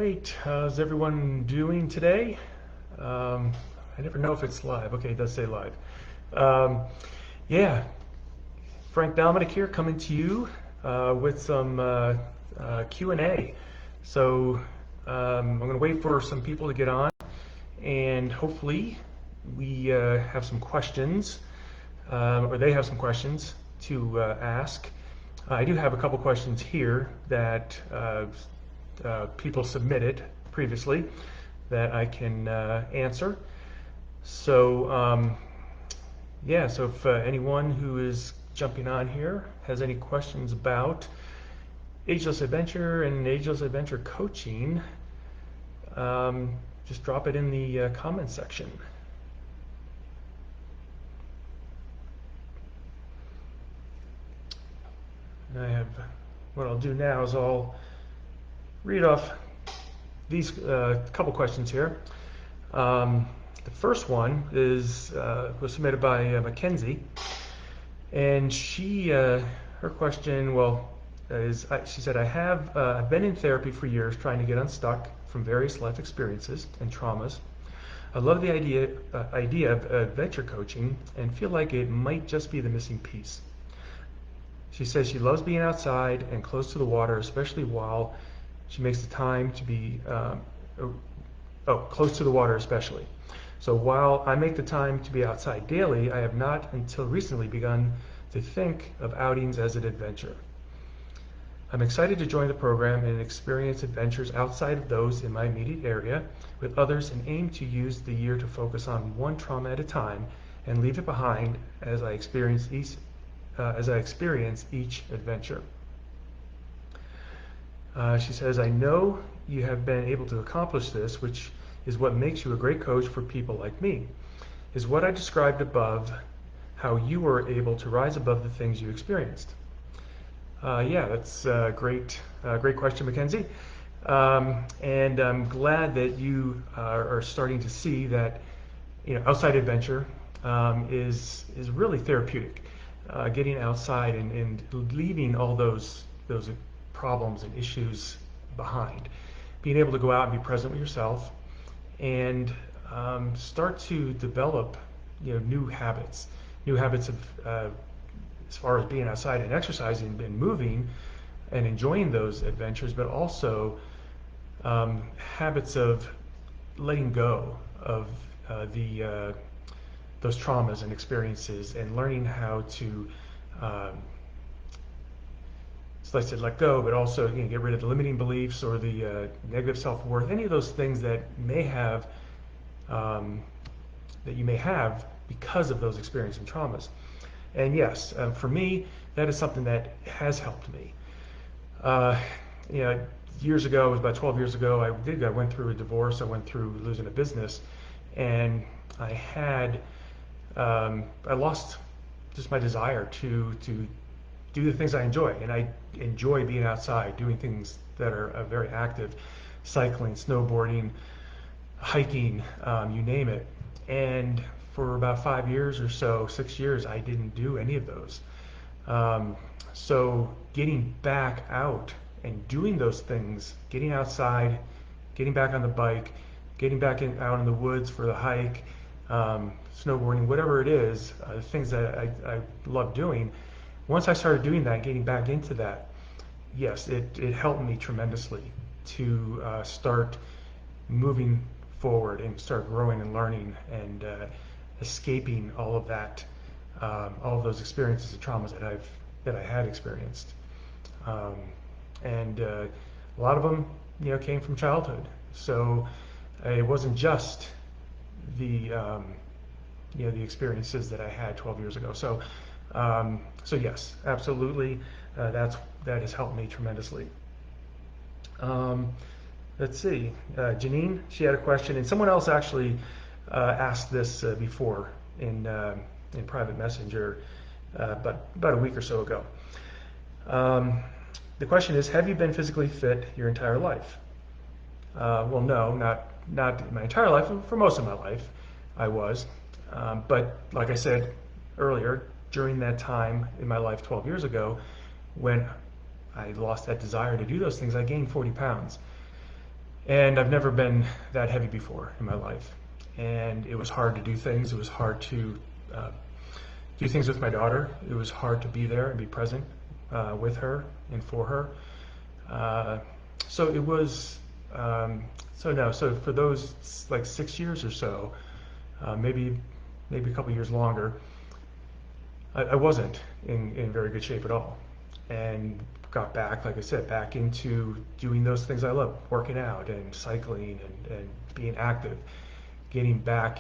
Right, how's everyone doing today? I never know if it's live. Okay, it does say live. Um, yeah, Frank Dominic here coming to you with some Q&A. So I'm going to wait for some people to get on, and hopefully we have some questions, or they have some questions to ask. I do have a couple questions here that people submitted previously that I can answer. So yeah, so if anyone who is jumping on here has any questions about Ageless Adventure and Ageless Adventure coaching, just drop it in the comments section. And I have, what I'll do now is I'll read off these couple questions here. The first one is was submitted by Mackenzie, and she her question, well, is she said, I've been in therapy for years trying to get unstuck from various life experiences and traumas. I love the idea of adventure coaching and feel like it might just be the missing piece. She says she loves being outside and close to the water, especially while she makes the time to be close to the water especially. So while I make the time to be outside daily, I have not until recently begun to think of outings as an adventure. I'm excited to join the program and experience adventures outside of those in my immediate area with others and aim to use the year to focus on one trauma at a time and leave it behind as I experience each adventure. She says, I know you have been able to accomplish this, which is what makes you a great coach for people like me. Is what I described above how you were able to rise above the things you experienced? Yeah, that's a great question, Mackenzie. And I'm glad that you are starting to see that, outside adventure is really therapeutic. Getting outside and leaving all those problems and issues behind. Being able to go out and be present with yourself and start to develop new habits of as far as being outside and exercising and moving and enjoying those adventures, but also habits of letting go of those traumas and experiences and learning how to so I said let go, but also get rid of the limiting beliefs or the negative self-worth, any of those things that you may have because of those experiences and traumas. And yes, for me, that is something that has helped me. Years ago, it was about 12 years ago, I went through a divorce, I went through losing a business, and I lost just my desire to do the things I enjoy. And I enjoy being outside, doing things that are very active, cycling, snowboarding, hiking, you name it. And for about 5 years or so, 6 years, I didn't do any of those. So getting back out and doing those things, getting outside, getting back on the bike, getting back out in the woods for the hike, snowboarding, whatever it is, the things that I love doing. Once I started doing that, getting back into that, yes, it helped me tremendously to start moving forward and start growing and learning and escaping all of that, all of those experiences and traumas that I had experienced. And a lot of them, came from childhood. So it wasn't just the experiences that I had 12 years ago. So yes, absolutely, that has helped me tremendously. Let's see, Janine, she had a question, and someone else actually asked this before in private messenger, but about a week or so ago. The question is, have you been physically fit your entire life? Well, no, not my entire life. For most of my life, I was. But like I said earlier, during that time in my life 12 years ago, when I lost that desire to do those things, I gained 40 pounds. And I've never been that heavy before in my life. And it was hard to do things. It was hard to uh, do things with my daughter. It was hard to be there and be present with her and for her. Uh, so it was, so no, so for those like 6 years or so, maybe a couple years longer, I wasn't in very good shape at all. And got back, like I said, back into doing those things I love, working out and cycling and being active, getting back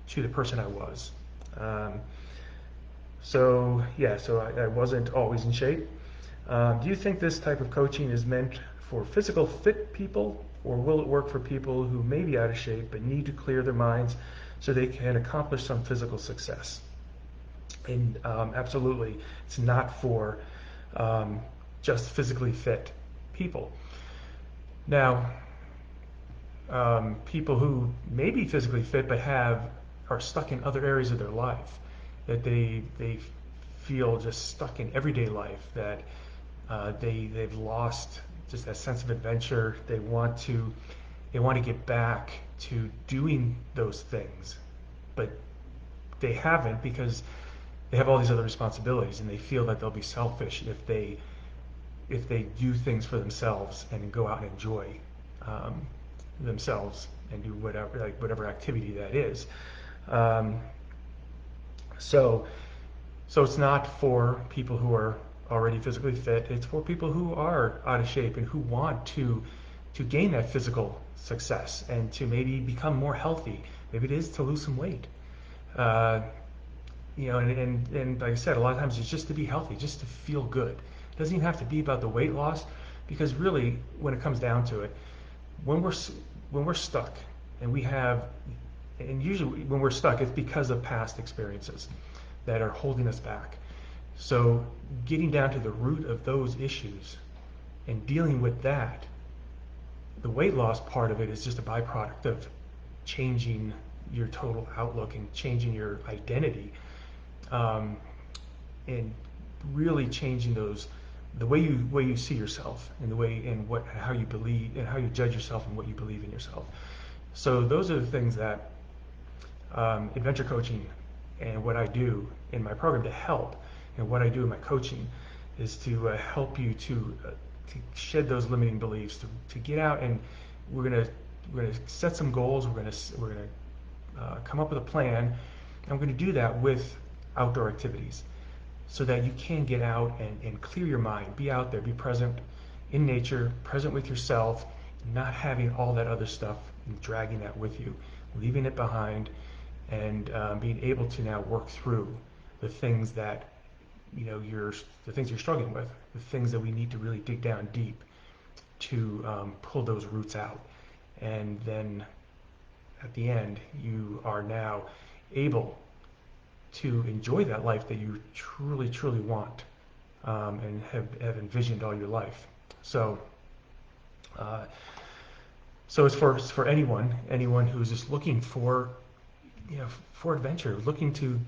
to the person I was. Um, so yeah, so I wasn't always in shape. Do you think this type of coaching is meant for physical fit people, or will it work for people who may be out of shape but need to clear their minds so they can accomplish some physical success? And absolutely, it's not for um, just physically fit people. Now, people who may be physically fit but are stuck in other areas of their life, that they feel just stuck in everyday life, that they've lost just that sense of adventure. They want to get back to doing those things, but they haven't because they have all these other responsibilities, and they feel that they'll be selfish if they do things for themselves and go out and enjoy um, themselves and do whatever activity that is. Um, so so it's not for people who are already physically fit. It's for people who are out of shape and who want to gain that physical success and to maybe become more healthy. Maybe it is to lose some weight. Uh, and like I said, a lot of times it's just to be healthy, just to feel good. It doesn't even have to be about the weight loss, because really, when it comes down to it, when we're stuck, and usually when we're stuck, it's because of past experiences that are holding us back. So getting down to the root of those issues and dealing with that, the weight loss part of it is just a byproduct of changing your total outlook and changing your identity, um, and really changing the way you see yourself, and the way and what how you believe and how you judge yourself and what you believe in yourself. So those are the things that adventure coaching and what I do in my program to help, and what I do in my coaching is to help you to shed those limiting beliefs, to get out, and we're gonna we're gonna set some goals. We're gonna come up with a plan, and we're gonna do that with outdoor activities, so that you can get out and clear your mind, be out there, be present in nature, present with yourself, not having all that other stuff and dragging that with you, leaving it behind, and being able to now work through the things that the things you're struggling with, the things that we need to really dig down deep to pull those roots out. And then at the end, you are now able to enjoy that life that you truly, truly want, and have envisioned all your life. So, uh, so it's for anyone who's just looking for adventure, looking to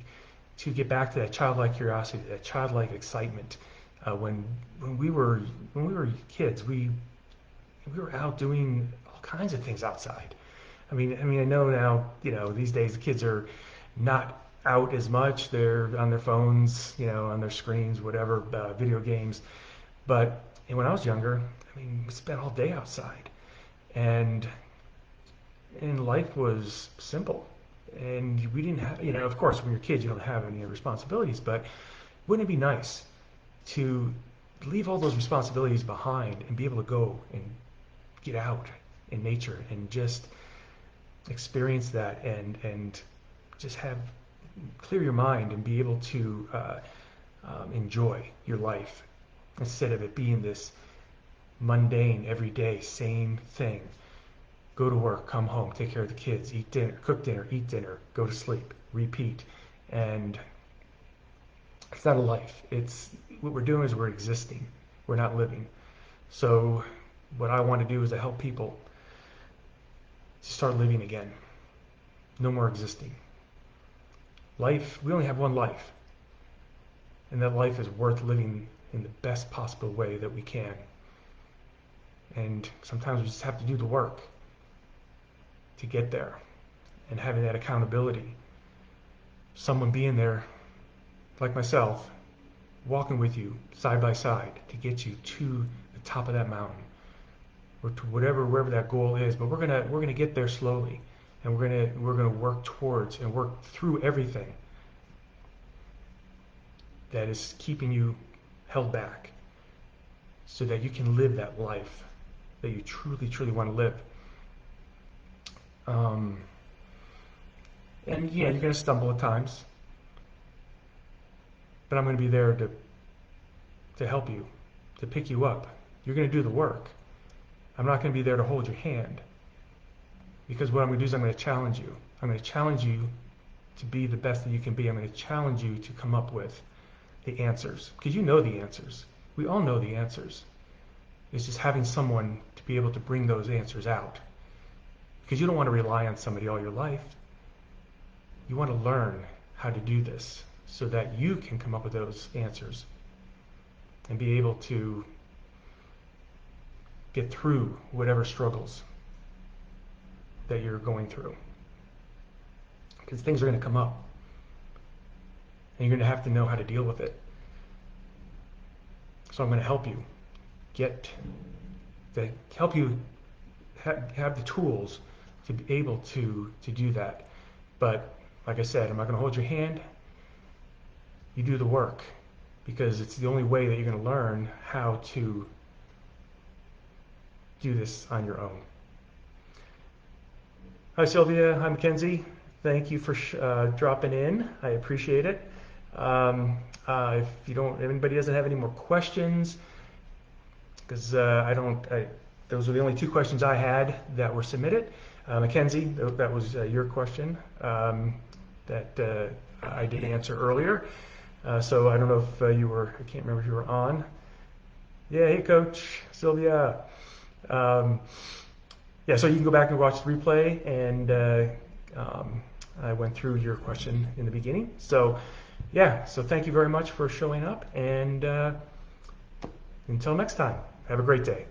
get back to that childlike curiosity, that childlike excitement. When we were kids, we were out doing all kinds of things outside. I mean, I know now, these days the kids are not out as much. They're on their phones, on their screens, whatever, video games. And when I was younger, I mean, we spent all day outside, and life was simple. And we didn't have, of course, when you're kids, you don't have any responsibilities, but wouldn't it be nice to leave all those responsibilities behind and be able to go and get out in nature and just experience that, and just clear your mind and be able to enjoy your life, instead of it being this mundane, everyday, same thing. Go to work, come home, take care of the kids, eat dinner, cook dinner, eat dinner, go to sleep, repeat. And it's not a life. It's what we're doing is we're existing. We're not living. So what I want to do is to help people to start living again. No more existing. Life, we only have one life. And that life is worth living in the best possible way that we can. And sometimes we just have to do the work to get there, and having that accountability. Someone being there, like myself, walking with you side by side to get you to the top of that mountain, or to wherever that goal is. But we're gonna get there slowly, and we're gonna work towards and work through everything that is keeping you held back, so that you can live that life that you truly want to live. And yeah, you're going to stumble at times, but I'm going to be there to help you, to pick you up. You're going to do the work. I'm not going to be there to hold your hand, because what I'm going to do is I'm going to challenge you. I'm going to challenge you to be the best that you can be. I'm going to challenge you to come up with the answers, because you know the answers. We all know the answers. It's just having someone to be able to bring those answers out, because you don't want to rely on somebody all your life. You want to learn how to do this so that you can come up with those answers and be able to get through whatever struggles that you're going through, because things are going to come up and you're going to have to know how to deal with it. So I'm going to help you have the tools to be able to do that. But like I said, I'm not going to hold your hand. You do the work, because it's the only way that you're going to learn how to do this on your own. Hi Sylvia, hi Mackenzie. Thank you for dropping in. I appreciate it. If anybody doesn't have any more questions, because those are the only two questions I had that were submitted. Mackenzie, that was your question that I did answer earlier. So I don't know if I can't remember if you were on. Yeah, hey Coach Sylvia. Yeah, so you can go back and watch the replay, and I went through your question in the beginning. So yeah, so thank you very much for showing up, and until next time, have a great day.